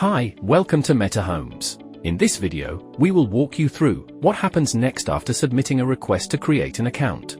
Hi, welcome to Metahomes. In this video, we will walk you through what happens next after submitting a request to create an account.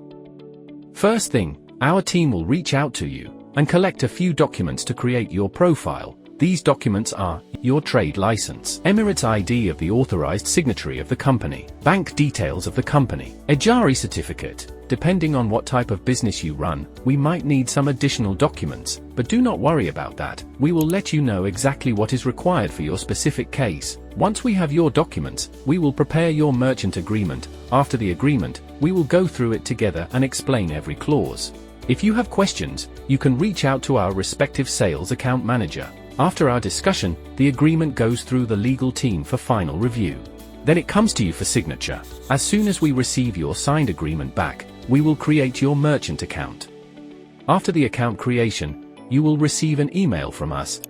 First thing, our team will reach out to you and collect a few documents to create your profile. These documents are your trade license, Emirates ID of the authorized signatory of the company, bank details of the company, a Jari certificate. Depending on what type of business you run, we might need some additional documents, but do not worry about that. We will let you know exactly what is required for your specific case. Once we have your documents, we will prepare your merchant agreement. After the agreement, we will go through it together and explain every clause. If you have questions, you can reach out to our respective sales account manager. After our discussion, the agreement goes through the legal team for final review. Then it comes to you for signature. As soon as we receive your signed agreement back, we will create your merchant account. After the account creation, you will receive an email from us.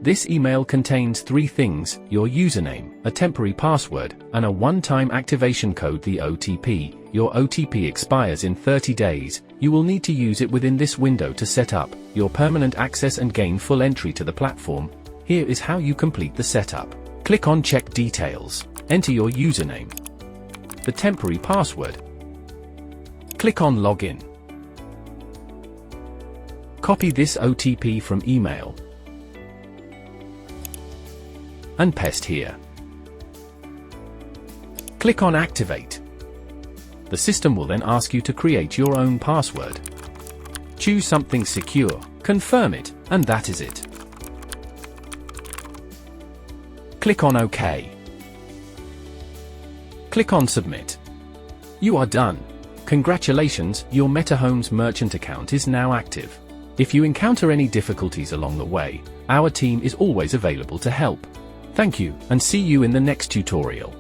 This email contains three things: your username, a temporary password, and a one-time activation code, the OTP. Your OTP expires in 30 days. You will need to use it within this window to set up your permanent access and gain full entry to the platform. Here is how you complete the setup. Click on Check Details. Enter your username, the temporary password. Click on Login. Copy this OTP from email and paste here. Click on Activate. The system will then ask you to create your own password. Choose something secure, confirm it, and that is it. Click on OK. Click on Submit. You are done. Congratulations, your Metahomes merchant account is now active. If you encounter any difficulties along the way, our team is always available to help. Thank you, and see you in the next tutorial.